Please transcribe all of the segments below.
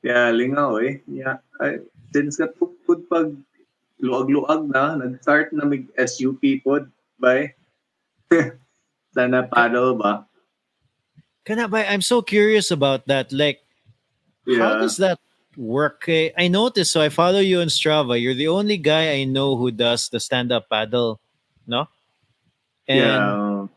Yeah, lingaw eh. Yeah. Since katupod pag luag-luag na, nag-start na mig SUP pod by sana Ka- paddle ba? I'm so curious about that. Like, how Yeah. does that work? I noticed, so I follow you on Strava. You're the only guy I know who does the stand-up paddle, no? Yeah. And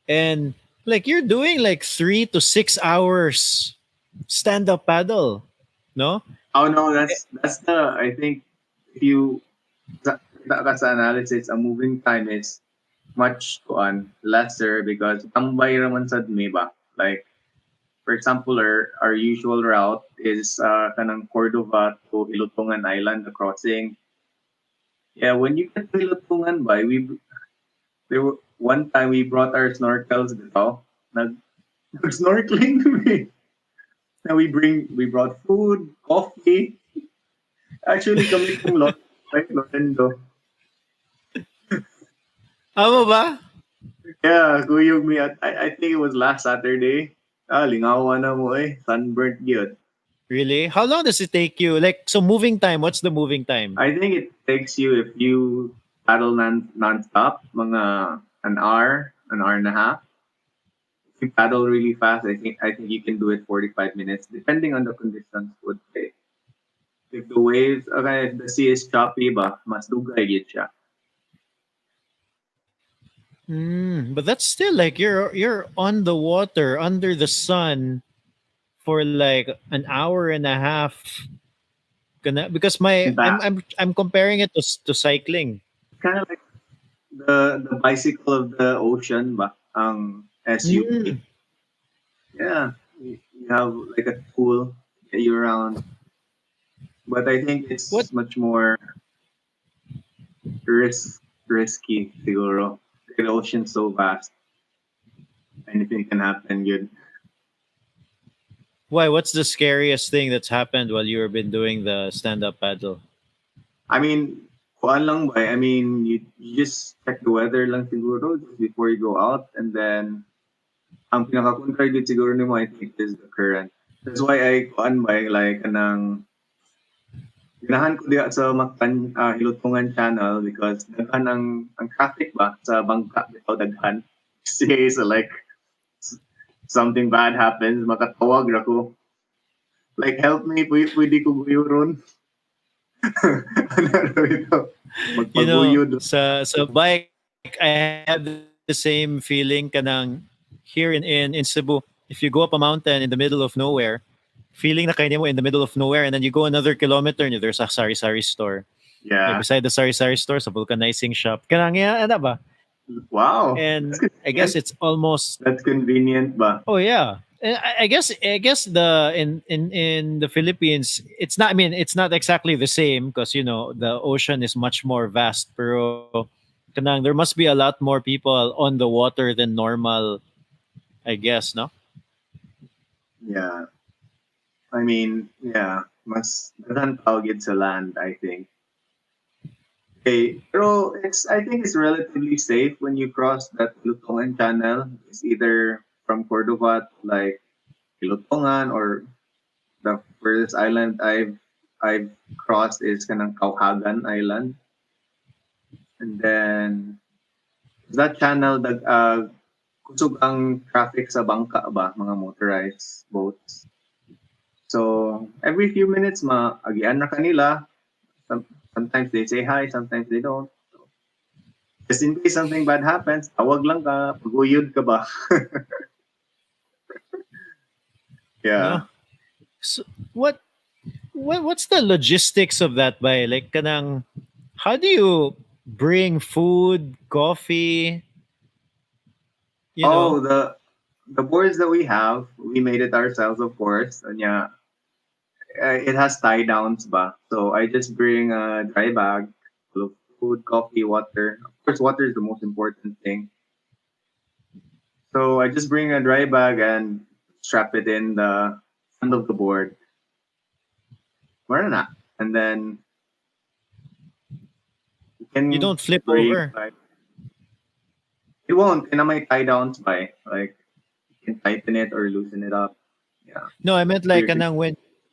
and like you're doing like 3 to 6 hours stand-up paddle, no? Oh no, that's the I think if you sa analysis, a moving time is much lesser because tambay raman sad me ba? Like for example, our usual route is kanang Cordova to Ilutungan Island, the crossing. Yeah, when you get to Ilutungan by one time we brought our snorkels dito. Nag snorkeling kami. Now we brought food, coffee. Actually kami tong lot right Lorendo. Amo ba? Yeah, kuyog me at I think it was last Saturday. Lingawan na mo eh. Sunburnt gyud. Really? How long does it take you? Like, so moving time, what's the moving time? I think it takes you if you paddle non-stop, mga an hour and a half. If you paddle really fast, I think you can do it 45 minutes, depending on the conditions would say. If the waves, okay, if the sea is choppy ba, mas dugay gid siya. But that's still like you're on the water under the sun for like an hour and a half. Because my And that I'm comparing it to cycling. kind of like the bicycle of the ocean ba, ang SUP. Mm. Yeah, you have like a tool to get you around, but I think What it's much more risky siguro. The ocean's so vast, anything can happen. Good. Why? What's the scariest thing that's happened while you've been doing the stand up paddle? I mean, kuan lang ba? I mean, you just check the weather lang siguro just before you go out, and then ang pinaka-contrary din siguro nimo I think is the current. That's why I kuan ba like anang ganahan ko diha sa Hilutungan channel because daghan ang traffic ba sa bangka bitaw daghan. Say so like something bad happens, makatawag ra ko. Like help me, pwede ko guyuron. Ano ra ito? You know, Magpaguyod. sa bike, I have the same feeling kanang here in Cebu. If you go up a mountain in the middle of nowhere, feeling na kaya mo in the middle of nowhere, and then you go another kilometer and there's a sari-sari store. Yeah, Yeah. beside the sari-sari store, sa vulcanizing shop. Kanang ano ba? Wow. That's And I guess convenient. it's almost. That's convenient ba? Oh yeah. And I guess the in the Philippines it's not, I mean, it's not exactly the same because the ocean is much more vast, pero kanang there must be a lot more people on the water than normal, I guess, no? Yeah. I mean, yeah. Mas daghan tawagid sa land, I think. Okay, pero I think it's relatively safe when you cross that Lutongan channel. It's either from Cordova to like Lutongan or the furthest island I've crossed is kanang Kauhagan Island. And then that channel kusog ang traffic sa bangka ba, mga motorized boats. So every few minutes maagian na kanila. Sometimes they say hi, sometimes they don't. Just in case something bad happens, tawag lang ka, paguyod ka ba? Yeah. No. So what's the logistics of that by like kanang how do you bring food, coffee, you Oh, know? the boards that we have, we made it ourselves, of course. And yeah, it has tie downs ba. So I just bring a dry bag full of food, coffee, water. Of course, water is the most important thing. So I just bring a dry bag and strap it in the front of the board. Wala na. And then you You can don't flip bring over. like it won't. And I might tie downs by like you can tighten it or loosen it up. Yeah. No, I meant like Weird. kanang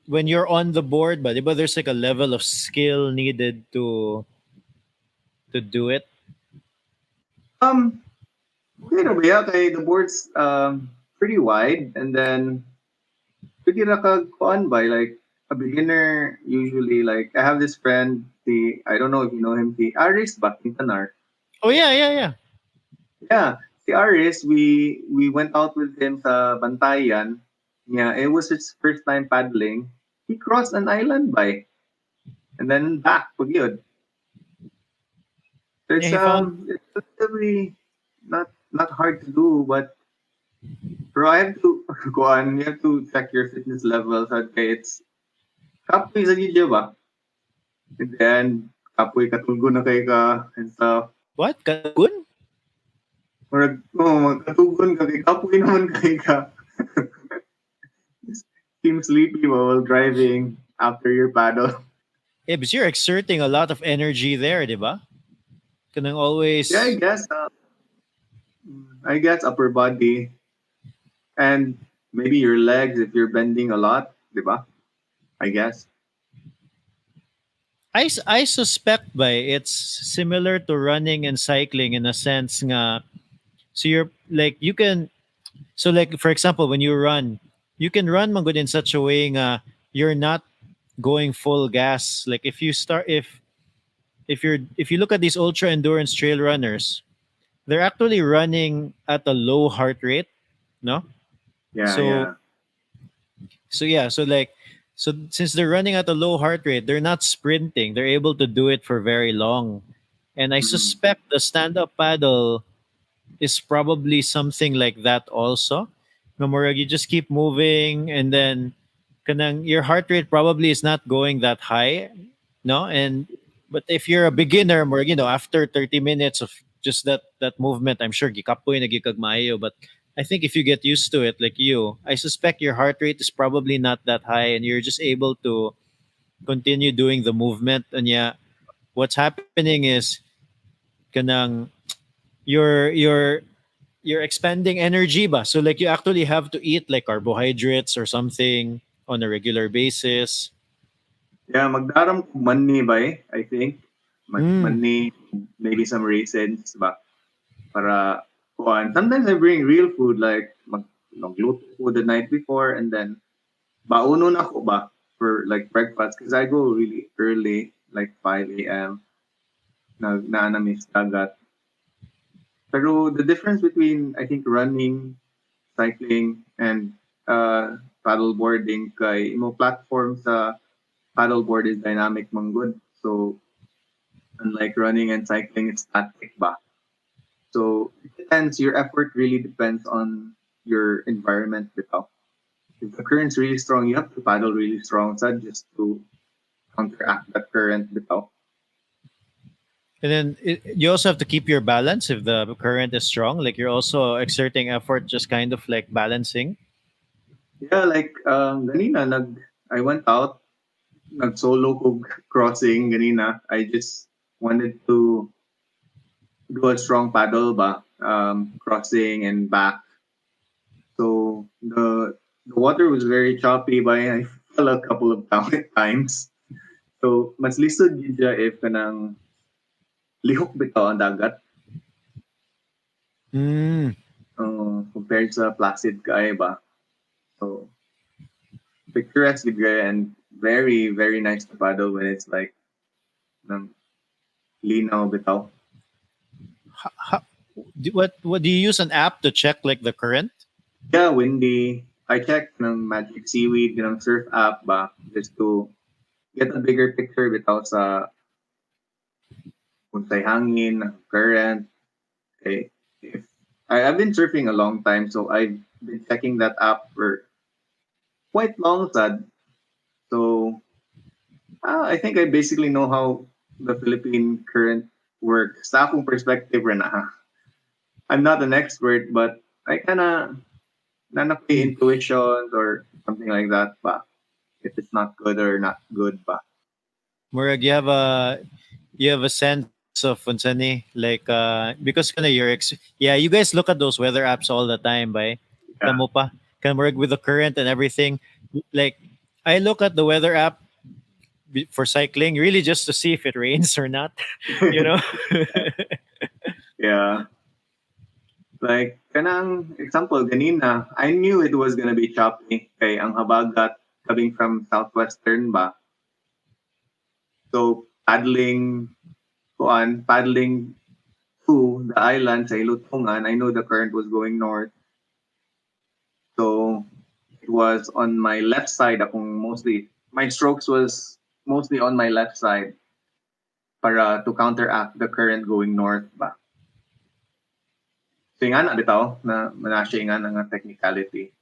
when you're on the board, but there's like a level of skill needed to do it. Um, okay na ba, yeah, kay the board's pretty wide, and then pwede ra kag kuan ba, like a beginner usually, like I have this friend, the I don't know if you know him, the Aris ba, Quintanar. Oh yeah, yeah, yeah. Yeah, si Aris, we went out with him sa Bantayan. Yeah, it was his first time paddling. He crossed an island by and then back pag yun. So Yeah, he found. it's relatively not hard to do, but bro, I have to go on. You have to check your fitness levels. Okay, it's kapoy sa gidya ba? And then kapoy katulgo na kay ka and stuff. What? Katugun? Murag, oh, magkatugon ka kay kapoy naman kay ka. Seem sleepy while driving after your paddle. Yeah, but you're exerting a lot of energy there, diba? Kanang Yeah, always. I guess upper body and maybe your legs if you're bending a lot, di ba? I guess. I suspect by it's similar to running and cycling in a sense nga. So you're like you can so like for example when you run, you can run man good in such a way nga you're not going full gas. Like if you look at these ultra endurance trail runners, they're actually running at a low heart rate, no? Yeah, So yeah. so since they're running at a low heart rate, they're not sprinting. They're able to do it for very long. And I Mm. suspect the stand-up paddle is probably something like that also. No more you just keep moving and then kanang your heart rate probably is not going that high, no? And but if you're a beginner, more after 30 minutes of just that movement, I'm sure gikapoy na gikag maayo, but I think if you get used to it like you, I suspect your heart rate is probably not that high and you're just able to continue doing the movement. And yeah, what's happening is kanang your you're expanding energy ba? So like you actually have to eat like carbohydrates or something on a regular basis. Yeah, magdaram ko money ba I think. Mm. Money, maybe some raisins ba? Para kuan. Sometimes I bring real food like magluto ko the night before and then baunon ako ba for like breakfast because I go really early, like 5 a.m. Na miss dagat. Pero the difference between I think running, cycling, and paddle boarding kay imo platform sa paddleboard is dynamic manggod. So unlike running and cycling, it's static ba. So it depends. Your effort really depends on your environment bitaw. If the current's really strong, you have to paddle really strong sad just to counteract that current bitaw. And then you also have to keep your balance if the current is strong. Like you're also exerting effort, just kind of like balancing. Yeah, like ganina I went out nag solo ko crossing ganina. I just wanted to do a strong paddle ba crossing and back. So the water was very choppy but I fell a couple of times. So mas lisod gyud siya if kanang lihok bitaw ang dagat Mm. compared sa placid kaay ba. So picturesque gyud kaya and very very nice to paddle when it's like nang linaw bitaw. How, what do you use an app to check like the current? Yeah, windy. I checked ng Magic Seaweed ng surf app ba just to get a bigger picture bitaw sa unsay hangin, current. Okay. If I've been surfing a long time, so I've been checking that app for quite long sad. So I think I basically know how the Philippine current works. Sa akong perspective rin ha. I'm not an expert, but I kinda nanapay Mm. intuitions or something like that ba. If it's not good or not good ba. Murag, you have a sense of unsani because kana yeah, you guys look at those weather apps all the time, by Yeah. kamo pa kan murag with the current and everything. Like I look at the weather app for cycling really just to see if it rains or not. You know. Yeah. Like, kanang example, ganina, I knew it was gonna be choppy. Kay ang habagat coming from southwestern ba. So, paddling to the island sa Ilutungan, I know the current was going north. So, it was on my left side akong mostly, my strokes was mostly on my left side para to counteract the current going north ba. So, nga na bitaw na manasya nga nga technicality.